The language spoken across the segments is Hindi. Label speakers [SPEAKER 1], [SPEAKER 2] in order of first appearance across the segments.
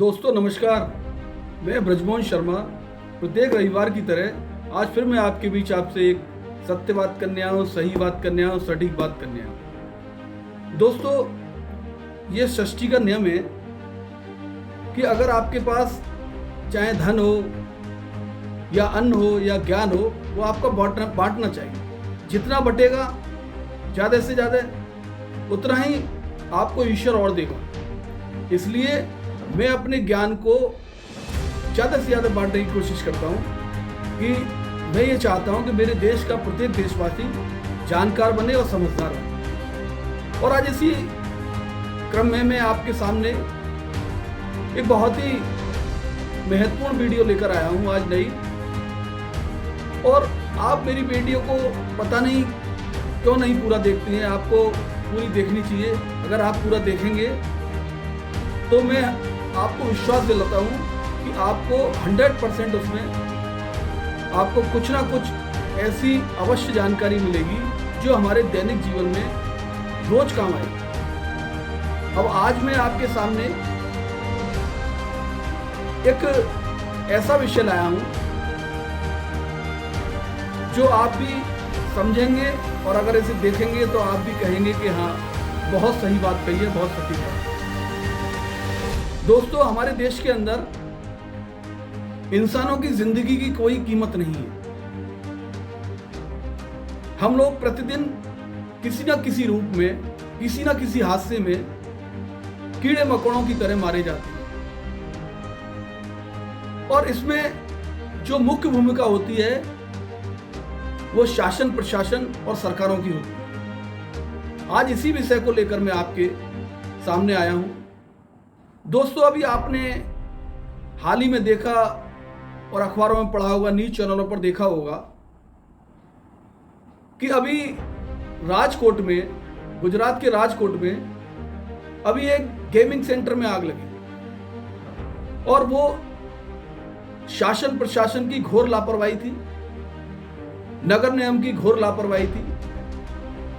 [SPEAKER 1] दोस्तों नमस्कार, मैं ब्रजमोहन शर्मा। प्रत्येक रविवार की तरह आज फिर मैं आपके बीच आपसे एक सत्य बात करने आया हूँ, सही बात करने आया हूँ, सटीक बात करने आया हूँ। दोस्तों, ये सृष्टि का नियम है कि अगर आपके पास चाहे धन हो या अन्न हो या ज्ञान हो, वो आपका बांटना चाहिए। जितना बटेगा ज़्यादा से ज़्यादा उतना ही आपको ईश्वर और देगा। इसलिए मैं अपने ज्ञान को ज़्यादा से ज़्यादा बांटने की कोशिश करता हूँ कि मैं ये चाहता हूँ कि मेरे देश का प्रत्येक देशवासी जानकार बने और समझदार बने। और आज इसी क्रम में मैं आपके सामने एक बहुत ही महत्वपूर्ण वीडियो लेकर आया हूँ आज नई। और आप मेरी वीडियो को पता नहीं क्यों नहीं पूरा देखते हैं, आपको पूरी देखनी चाहिए। अगर आप पूरा देखेंगे तो मैं आपको विश्वास दिलाता हूँ कि आपको 100% उसमें आपको कुछ ना कुछ ऐसी अवश्य जानकारी मिलेगी जो हमारे दैनिक जीवन में रोज काम आएगी। अब आज मैं आपके सामने एक ऐसा विषय लाया हूँ जो आप भी समझेंगे और अगर इसे देखेंगे तो आप भी कहेंगे कि हाँ, बहुत सही बात कही है, बहुत सटीक बात। दोस्तों, हमारे देश के अंदर इंसानों की जिंदगी की कोई कीमत नहीं है। हम लोग प्रतिदिन किसी न किसी रूप में, किसी न किसी हादसे में कीड़े मकोड़ों की तरह मारे जाते हैं। और इसमें जो मुख्य भूमिका होती है वो शासन, प्रशासन और सरकारों की होती है। आज इसी विषय को लेकर मैं आपके सामने आया हूं। दोस्तों, अभी आपने हाल ही में देखा और अखबारों में पढ़ा होगा, न्यूज़ चैनलों पर देखा होगा कि अभी राजकोट में, गुजरात के राजकोट में अभी एक गेमिंग सेंटर में आग लगी। और वो शासन प्रशासन की घोर लापरवाही थी, नगर निगम की घोर लापरवाही थी,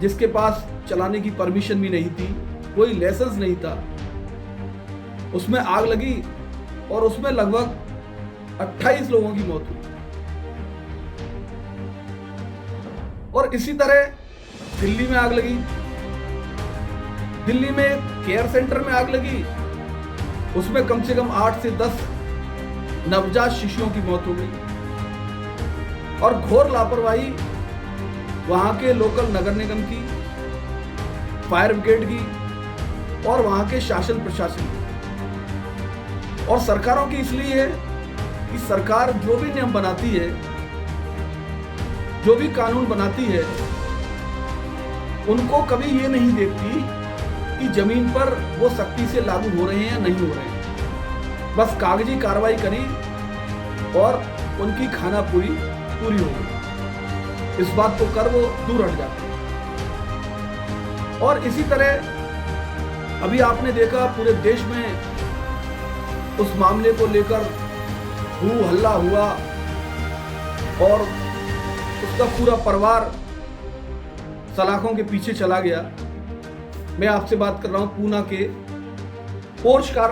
[SPEAKER 1] जिसके पास चलाने की परमिशन भी नहीं थी, कोई लाइसेंस नहीं था। उसमें आग लगी और उसमें लगभग 28 लोगों की मौत हुई। और इसी तरह दिल्ली में आग लगी। दिल्ली में केयर सेंटर में आग लगी, उसमें कम से कम 8 से 10 नवजात शिशुओं की मौत हो गई। और घोर लापरवाही वहां के लोकल नगर निगम की, फायर ब्रिगेड की और वहां के शासन प्रशासन की और सरकारों की इसलिए है कि सरकार जो भी नियम बनाती है, जो भी कानून बनाती है, उनको कभी ये नहीं देखती कि जमीन पर वो सख्ती से लागू हो रहे हैं या नहीं हो रहे हैं। बस कागजी कार्रवाई करी और उनकी खाना पूरी हो गई। इस बात को कर वो दूर हट जाते हैं। और इसी तरह अभी आपने देखा पूरे देश में उस मामले को लेकर हू हल्ला हुआ और उसका पूरा परिवार सलाखों के पीछे चला गया। मैं आपसे बात कर रहा हूं पूना के पोर्श कार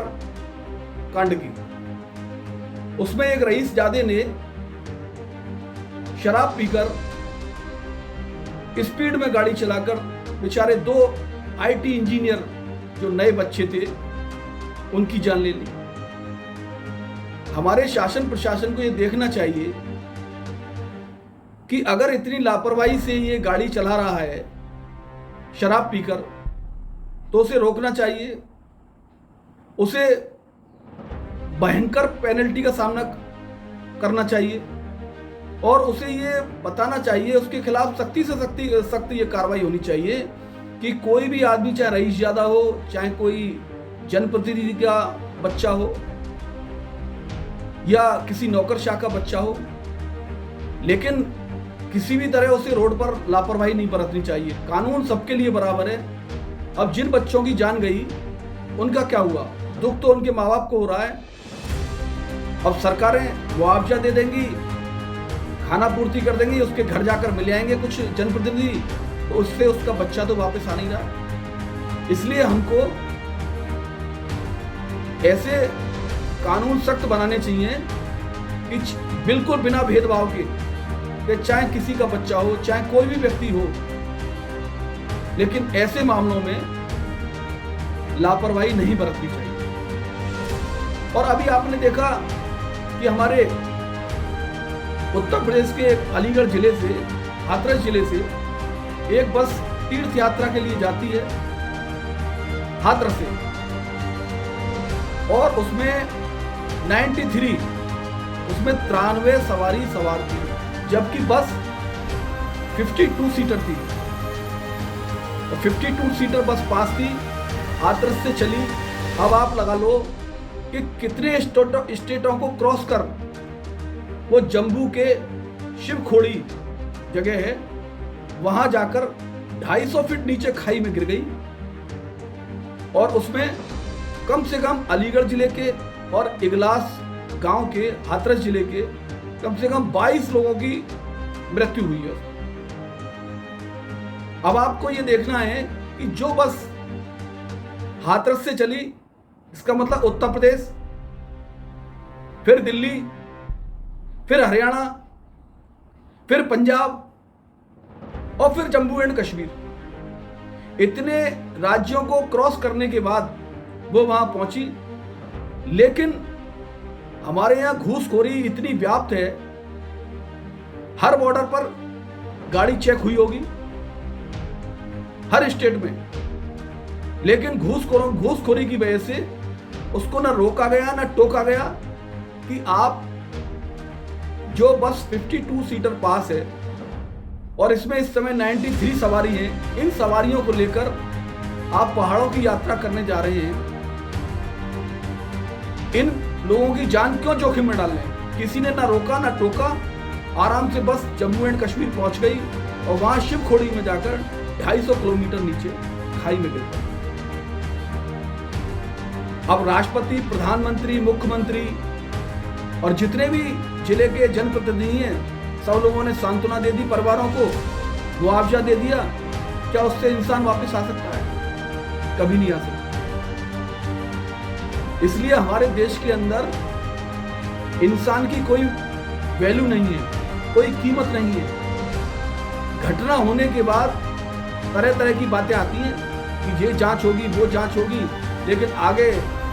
[SPEAKER 1] कांड की। उसमें एक रईसजादे ने शराब पीकर स्पीड में गाड़ी चलाकर बेचारे 2 आईटी इंजीनियर जो नए बच्चे थे उनकी जान ले ली। हमारे शासन प्रशासन को ये देखना चाहिए कि अगर इतनी लापरवाही से ये गाड़ी चला रहा है शराब पीकर, तो उसे रोकना चाहिए, उसे भयंकर पेनल्टी का सामना करना चाहिए और उसे ये बताना चाहिए, उसके खिलाफ सख्ती से सख्त ये कार्रवाई होनी चाहिए कि कोई भी आदमी, चाहे रईस ज्यादा हो, चाहे कोई जनप्रतिनिधि का बच्चा हो या किसी नौकरशाह का बच्चा हो, लेकिन किसी भी तरह उसे रोड पर लापरवाही नहीं बरतनी चाहिए। कानून सबके लिए बराबर है। अब जिन बच्चों की जान गई उनका क्या हुआ? दुख तो उनके माँ बाप को हो रहा है। अब सरकारें मुआवजा दे देंगी, खाना पूर्ति कर देंगी, उसके घर जाकर मिल आएंगे कुछ जनप्रतिनिधि, तो उससे उसका बच्चा तो वापस आ नहीं रहा। इसलिए हमको ऐसे कानून सख्त बनाने चाहिए कि बिल्कुल बिना भेदभाव के, कि चाहे किसी का बच्चा हो, चाहे कोई भी व्यक्ति हो, लेकिन ऐसे मामलों में लापरवाही नहीं बरतनी चाहिए। और अभी आपने देखा कि हमारे उत्तर प्रदेश के अलीगढ़ जिले से, हाथरस जिले से एक बस तीर्थ यात्रा के लिए जाती है हाथरस से, और उसमें 93 उसमें 93 सवारी सवार थी, जबकि बस 52 सीटर थी। और 52 सीटर बस पास थी, हाथरस से चली। अब आप लगा लो कि कितने स्टेटों को क्रॉस कर वो जम्मू के शिवखोड़ी जगह है, वहां जाकर 250 फीट नीचे खाई में गिर गई। और उसमें कम से कम अलीगढ़ जिले के और इगलास गांव के, हाथरस जिले के कम से कम 22 लोगों की मृत्यु हुई है। अब आपको यह देखना है कि जो बस हाथरस से चली, इसका मतलब उत्तर प्रदेश, फिर दिल्ली, फिर हरियाणा, फिर पंजाब और फिर जम्मू एंड कश्मीर, इतने राज्यों को क्रॉस करने के बाद वो वहां पहुंची। लेकिन हमारे यहां घूसखोरी इतनी व्याप्त है, हर बॉर्डर पर गाड़ी चेक हुई होगी हर स्टेट में, लेकिन घूसखोरी की वजह से उसको ना रोका गया ना टोका गया कि आप जो बस 52 सीटर पास है और इसमें इस समय 93 सवारी हैं, इन सवारियों को लेकर आप पहाड़ों की यात्रा करने जा रहे हैं, इन लोगों की जान क्यों जोखिम में डाल रहे हैं? किसी ने ना रोका ना टोका, आराम से बस जम्मू एंड कश्मीर पहुंच गई और वहां शिवखोड़ी में जाकर 250 किलोमीटर नीचे खाई में गिर गई। अब राष्ट्रपति, प्रधानमंत्री, मुख्यमंत्री और जितने भी जिले के जनप्रतिनिधि हैं, सब लोगों ने सांत्वना दे दी, परिवारों को मुआवजा दे दिया। क्या उससे इंसान वापस आ सकता है? कभी नहीं आ सकता। इसलिए हमारे देश के अंदर इंसान की कोई वैल्यू नहीं है, कोई कीमत नहीं है। घटना होने के बाद तरह तरह की बातें आती हैं कि ये जांच होगी, वो जांच होगी, लेकिन आगे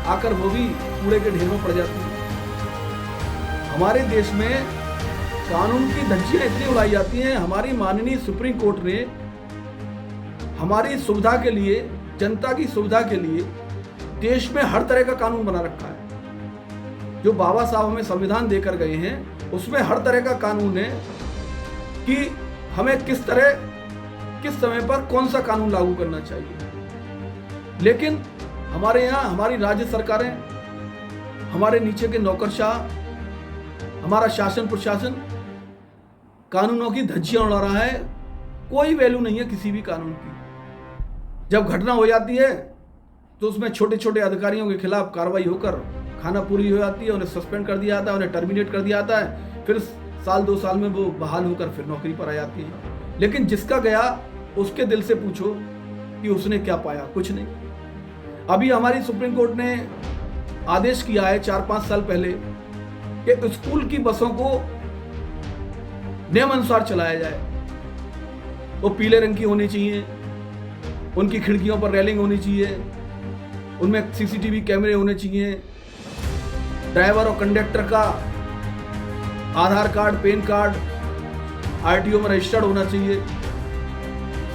[SPEAKER 1] आकर वो भी कूड़े के ढेर में पड़ जाती है। हमारे देश में कानून की धज्जियां इतनी उड़ाई जाती हैं। हमारी माननीय सुप्रीम कोर्ट ने हमारी सुविधा के लिए, जनता की सुविधा के लिए देश में हर तरह का कानून बना रखा है। जो बाबा साहब हमें संविधान देकर गए हैं, उसमें हर तरह का कानून है कि हमें किस समय पर कौन सा कानून लागू करना चाहिए। लेकिन हमारे यहाँ हमारी राज्य सरकारें, हमारे नीचे के नौकरशाह, हमारा शासन प्रशासन कानूनों की धज्जियां उड़ा रहा है। कोई वैल्यू नहीं है किसी भी कानून की। जब घटना हो जाती है तो उसमें छोटे छोटे अधिकारियों के खिलाफ कार्रवाई होकर खाना पूरी हो जाती है, उन्हें सस्पेंड कर दिया जाता है, उन्हें टर्मिनेट कर दिया जाता है, फिर साल 2 साल में वो बहाल होकर फिर नौकरी पर आ जाती है। लेकिन जिसका गया उसके दिल से पूछो कि उसने क्या पाया? कुछ नहीं। अभी हमारी सुप्रीम कोर्ट ने आदेश किया है 4-5 साल पहले कि स्कूल की बसों को नियम अनुसार चलाया जाए। वो पीले रंग की होनी चाहिए, उनकी खिड़कियों पर रेलिंग होनी चाहिए, उनमें सीसीटीवी कैमरे होने चाहिए, ड्राइवर और कंडक्टर का आधार कार्ड, पैन कार्ड आरटीओ में रजिस्टर्ड होना चाहिए।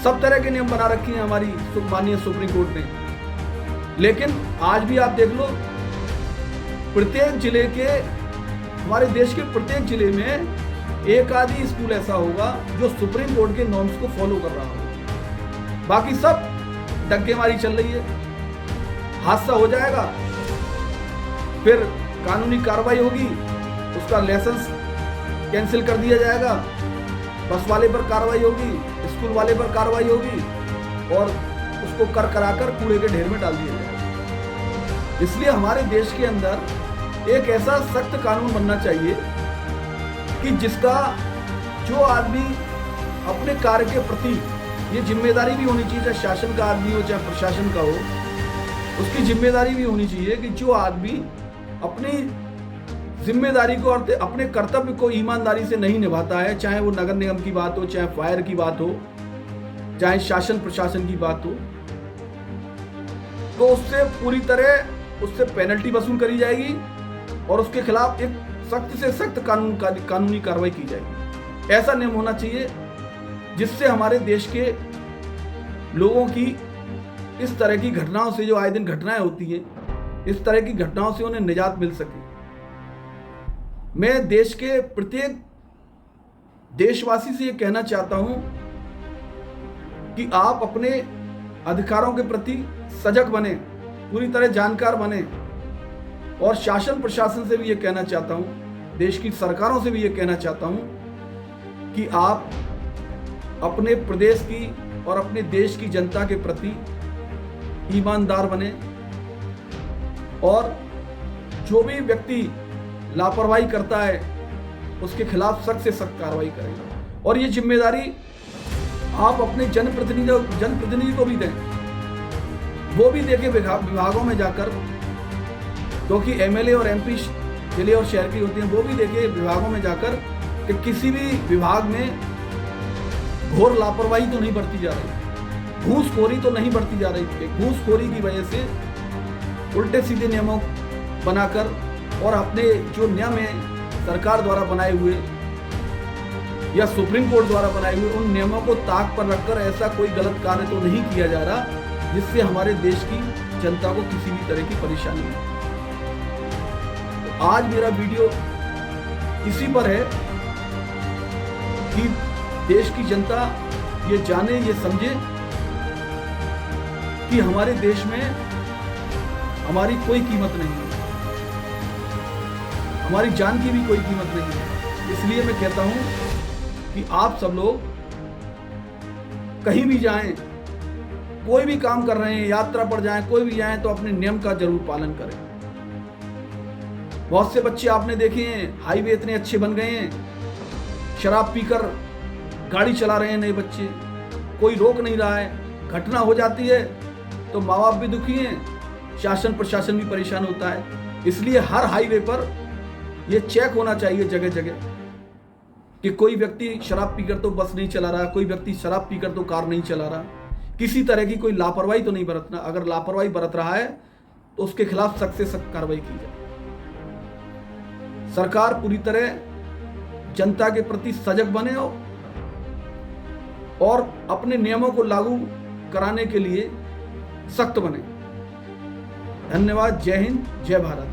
[SPEAKER 1] सब तरह के नियम बना रखे हैं हमारी माननीय सुप्रीम कोर्ट ने। लेकिन आज भी आप देख लो, प्रत्येक जिले के, हमारे देश के प्रत्येक जिले में एक आधी स्कूल ऐसा होगा जो सुप्रीम कोर्ट के नॉर्म्स को फॉलो कर रहा होगा। बाकी सब डग्गेमारी चल रही है। हादसा हो जाएगा, फिर कानूनी कार्रवाई होगी, उसका लाइसेंस कैंसिल कर दिया जाएगा, बस वाले पर कार्रवाई होगी, स्कूल वाले पर कार्रवाई होगी और उसको कराकर कूड़े के ढेर में डाल दिया जाएगा। इसलिए हमारे देश के अंदर एक ऐसा सख्त कानून बनना चाहिए कि जिसका जो आदमी अपने कार्य के प्रति, ये जिम्मेदारी भी होनी चाहिए, चाहे शासन का आदमी हो चाहे प्रशासन का हो, उसकी जिम्मेदारी भी होनी चाहिए कि जो आदमी अपनी जिम्मेदारी को और अपने कर्तव्य को ईमानदारी से नहीं निभाता है, चाहे वो नगर निगम की बात हो, चाहे फायर की बात हो, चाहे शासन प्रशासन की बात हो, तो उससे पूरी तरह उससे पेनल्टी वसूल करी जाएगी और उसके खिलाफ एक सख्त से सख्त कानूनी कार्रवाई की जाएगी। ऐसा नियम होना चाहिए जिससे हमारे देश के लोगों की इस तरह की घटनाओं से, जो आए दिन घटनाएं होती हैं, इस तरह की घटनाओं से उन्हें निजात मिल सके। मैं देश के प्रत्येक देशवासी से ये कहना चाहता हूं कि आप अपने अधिकारों के प्रति सजग बने, पूरी तरह जानकार बने, और शासन प्रशासन से भी ये कहना चाहता हूं, देश की सरकारों से भी ये कहना चाहता हूं कि आप अपने प्रदेश की और अपने देश की जनता के प्रति ईमानदार बने और जो भी व्यक्ति लापरवाही करता है उसके खिलाफ सख्त से सख्त कार्रवाई करें। और ये जिम्मेदारी आप अपने जनप्रतिनिधि को भी दें, वो भी देखें विभागों में जाकर, क्योंकि एमएलए और एमपी जिले और शहर की होती हैं, वो भी देखें विभागों में जाकर कि किसी भी विभाग में घोर लापरवाही तो नहीं बरती जा रही, घूसखोरी तो नहीं बरती जा रही। घूसखोरी की वजह से उल्टे सीधे नियमों बनाकर और अपने जो नियम है सरकार द्वारा बनाए हुए या सुप्रीम कोर्ट द्वारा बनाए हुए, उन नियमों को ताक पर रखकर ऐसा कोई गलत कार्य तो नहीं किया जा रहा जिससे हमारे देश की जनता को किसी भी तरह की परेशानी हो। तो आज मेरा वीडियो इसी पर है कि देश की जनता ये जाने, ये समझे कि हमारे देश में हमारी कोई कीमत नहीं है, हमारी जान की भी कोई कीमत नहीं है। इसलिए मैं कहता हूं कि आप सब लोग कहीं भी जाएं, कोई भी काम कर रहे हैं, यात्रा पर जाएं, कोई भी जाएं, तो अपने नियम का जरूर पालन करें। बहुत से बच्चे आपने देखे हैं, हाईवे इतने अच्छे बन गए हैं, शराब पीकर गाड़ी चला रहे हैं नए बच्चे, कोई रोक नहीं रहा है। घटना हो जाती है तो माँ बाप भी दुखी हैं, शासन प्रशासन भी परेशान होता है। इसलिए हर हाईवे पर यह चेक होना चाहिए जगह जगह कि कोई व्यक्ति शराब पीकर तो बस नहीं चला रहा, कोई व्यक्ति शराब पीकर तो कार नहीं चला रहा, किसी तरह की कोई लापरवाही तो नहीं बरतना। अगर लापरवाही बरत रहा है तो उसके खिलाफ सख्त से सख्त कार्रवाई की जाए। सरकार पूरी तरह जनता के प्रति सजग बने और अपने नियमों को लागू कराने के लिए सख्त बने। धन्यवाद। जय हिंद, जय भारत।